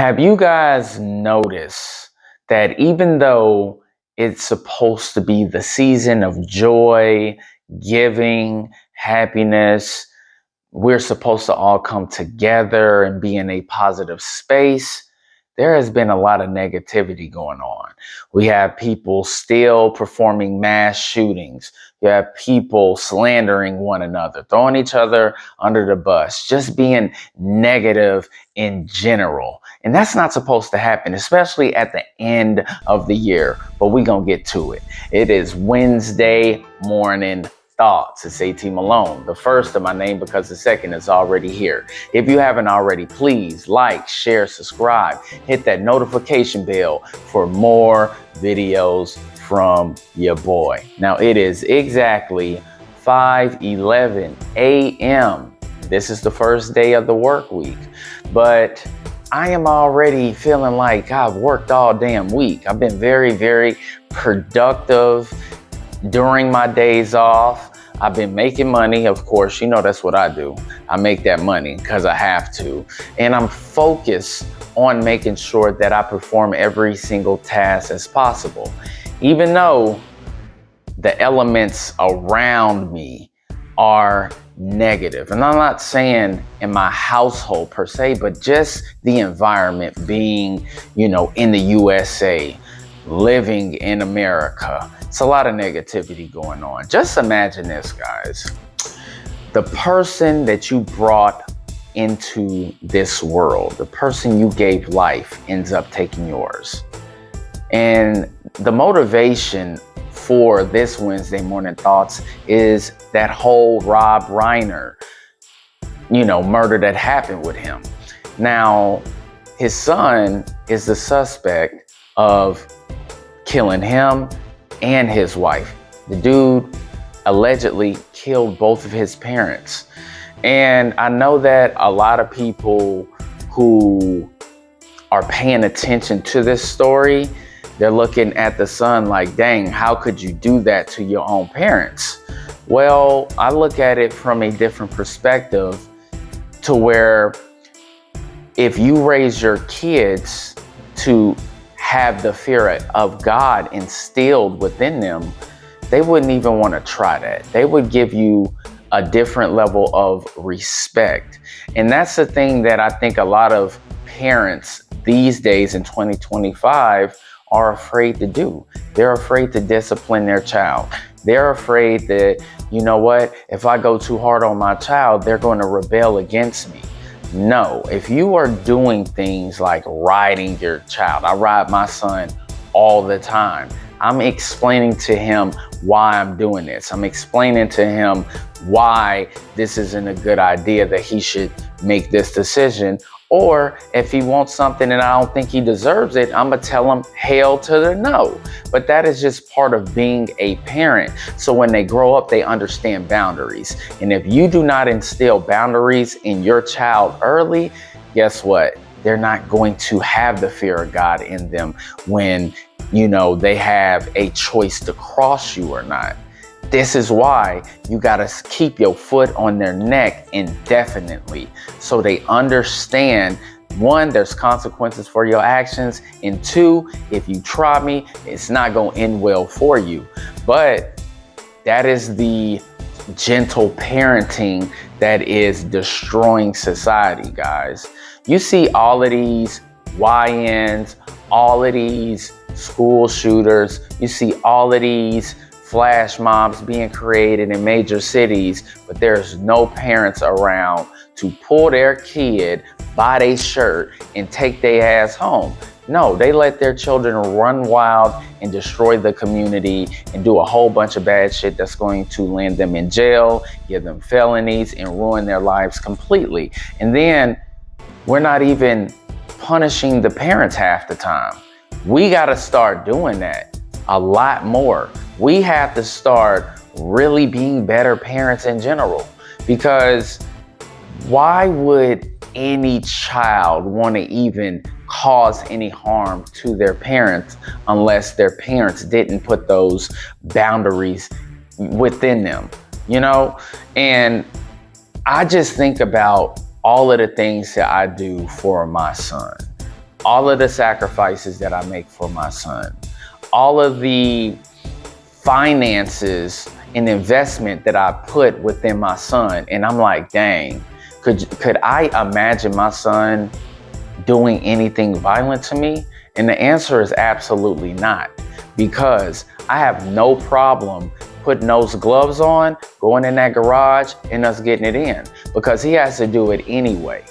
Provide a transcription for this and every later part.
Have you guys noticed that even though it's supposed to be the season of joy, giving, happiness, we're supposed to all come together and be in a positive space? There has been a lot of negativity going on. We have people still performing mass shootings. You have people slandering one another, throwing each other under the bus, just being negative in general. And that's not supposed to happen, especially at the end of the year. But we're going to get to it. It is Wednesday morning thoughts. It's AT Malone, the first of my name because the second is already here. If you haven't already, please like, share, subscribe, hit that notification bell for more videos from your boy. Now it is exactly 5:11 a.m. This is the first day of the work week, but I am already feeling like I've worked all damn week. I've been very, very productive during my days off. I've been making money, of course, you know that's what I do. I make that money because I have to. And I'm focused on making sure that I perform every single task as possible. Even though the elements around me are negative. And I'm not saying in my household per se, but just the environment being, in the USA, living in America. It's a lot of negativity going on. Just imagine this, guys. The person that you brought into this world, the person you gave life, ends up taking yours. And the motivation for this Wednesday morning thoughts is that whole Rob Reiner, murder that happened with him. Now, his son is the suspect of killing him and his wife. The dude allegedly killed both of his parents. And I know that a lot of people who are paying attention to this story, they're looking at the son like, dang, how could you do that to your own parents? Well, I look at it from a different perspective, to where if you raise your kids to have the fear of God instilled within them, they wouldn't even want to try that. They would give you a different level of respect. And that's the thing that I think a lot of parents these days in 2025 are afraid to do. They're afraid to discipline their child. They're afraid that, if I go too hard on my child, they're going to rebel against me. No, if you are doing things like riding your child, I ride my son all the time. I'm explaining to him why I'm doing this. I'm explaining to him why this isn't a good idea, that he should make this decision. Or if he wants something and I don't think he deserves it, I'm going to tell him hell to the no. But that is just part of being a parent. So when they grow up, they understand boundaries. And if you do not instill boundaries in your child early, guess what? They're not going to have the fear of God in them when, they have a choice to cross you or not. This is why you got to keep your foot on their neck indefinitely, so they understand, one, there's consequences for your actions, and two, if you try me, it's not going to end well for you. But that is the gentle parenting that is destroying society, guys. You see all of these YNs, all of these school shooters, you see all of these flash mobs being created in major cities, but there's no parents around to pull their kid by their shirt and take their ass home. No, they let their children run wild and destroy the community and do a whole bunch of bad shit that's going to land them in jail, give them felonies, and ruin their lives completely. And then we're not even punishing the parents half the time. We got to start doing that a lot more. We have to start really being better parents in general, because why would any child want to even cause any harm to their parents unless their parents didn't put those boundaries within them, And I just think about all of the things that I do for my son. all of the sacrifices that I make for my son, all of the finances and investment that I put within my son. And I'm like, dang, could I imagine my son doing anything violent to me? And the answer is absolutely not, because I have no problem putting those gloves on, going in that garage, and us getting it in, because he has to do it anyway.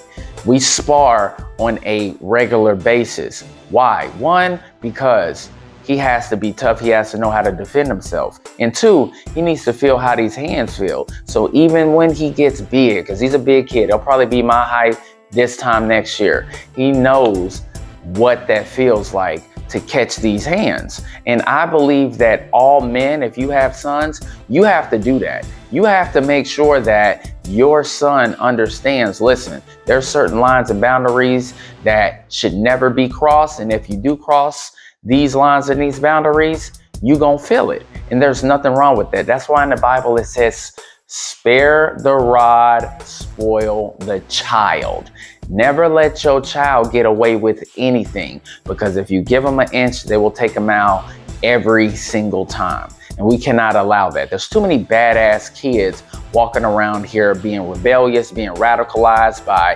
We spar on a regular basis. Why? One, because he has to be tough. He has to know how to defend himself. And two, he needs to feel how these hands feel. So even when he gets big, because he's a big kid, he'll probably be my height this time next year, he knows what that feels like to catch these hands. And I believe that all men, if you have sons, you have to do that. You have to make sure that your son understands, listen, there's certain lines and boundaries that should never be crossed. And if you do cross these lines and these boundaries, you gonna feel it. And there's nothing wrong with that. That's why in the Bible it says, spare the rod, spoil the child. Never let your child get away with anything, because if you give them an inch, they will take a mile every single time. And we cannot allow that. There's too many badass kids walking around here being rebellious, being radicalized by,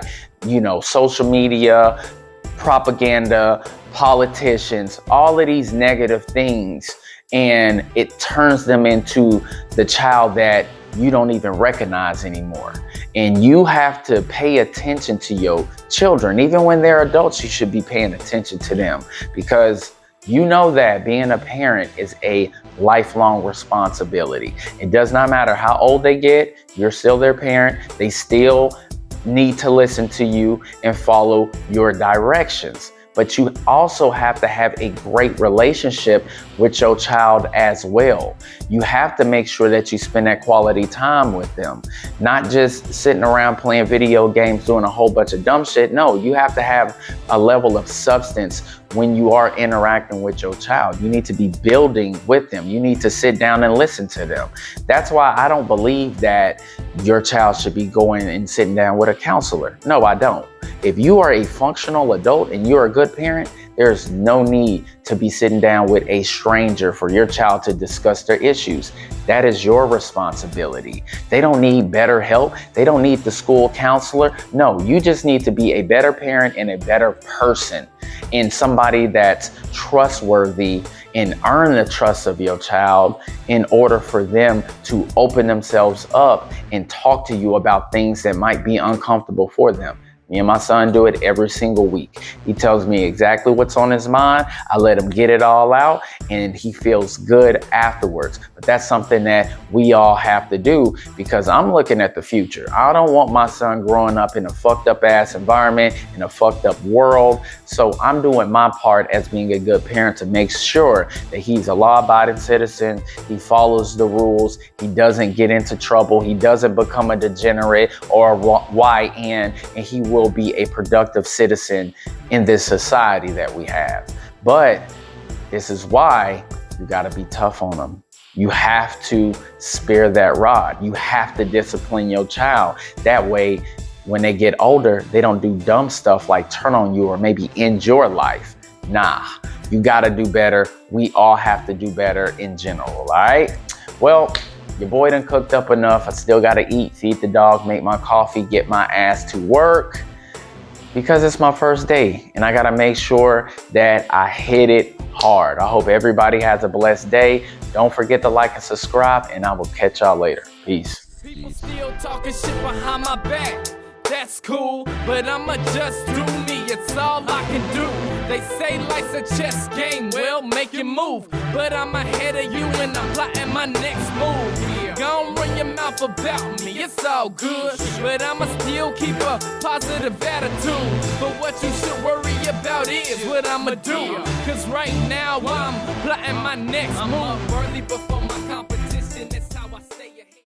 social media, propaganda, politicians, all of these negative things. And it turns them into the child that you don't even recognize anymore. And you have to pay attention to your children. Even when they're adults, you should be paying attention to them, because you know that being a parent is a lifelong responsibility. It does not matter how old they get, you're still their parent. They still need to listen to you and follow your directions. But you also have to have a great relationship with your child as well. You have to make sure that you spend that quality time with them, not just sitting around playing video games, doing a whole bunch of dumb shit. No, you have to have a level of substance when you are interacting with your child. You need to be building with them. You need to sit down and listen to them. That's why I don't believe that your child should be going and sitting down with a counselor. No, I don't. If you are a functional adult and you're a good parent, there's no need to be sitting down with a stranger for your child to discuss their issues. That is your responsibility. They don't need better help. They don't need the school counselor. No, you just need to be a better parent and a better person, and somebody that's trustworthy, and earn the trust of your child in order for them to open themselves up and talk to you about things that might be uncomfortable for them. Me and my son do it every single week. He tells me exactly what's on his mind. I let him get it all out, and he feels good afterwards. But that's something that we all have to do, because I'm looking at the future. I don't want my son growing up in a fucked up ass environment, in a fucked up world. So I'm doing my part as being a good parent to make sure that he's a law-abiding citizen. He follows the rules. He doesn't get into trouble. He doesn't become a degenerate or a YN, and he will be a productive citizen in this society that we have. But this is why you got to be tough on them. You have to spare that rod. You have to discipline your child. That way, when they get older, they don't do dumb stuff like turn on you or maybe end your life. Nah, you got to do better. We all have to do better in general, all right? Well, your boy done cooked up enough. I still got to eat, feed the dog, make my coffee, get my ass to work, because it's my first day and I got to make sure that I hit it hard. I hope everybody has a blessed day. Don't forget to like and subscribe, and I will catch y'all later. Peace. People still talking shit behind my back. That's cool, but I'ma just do me, it's all I can do. They say life's a chess game, well, make you move. But I'm ahead of you and I'm plotting my next move. Gon' run your mouth about me, it's all good. But I'ma still keep a positive attitude. But what you should worry about is what I'ma do. Cause right now I'm plotting my next move. I'm worthy before my competition is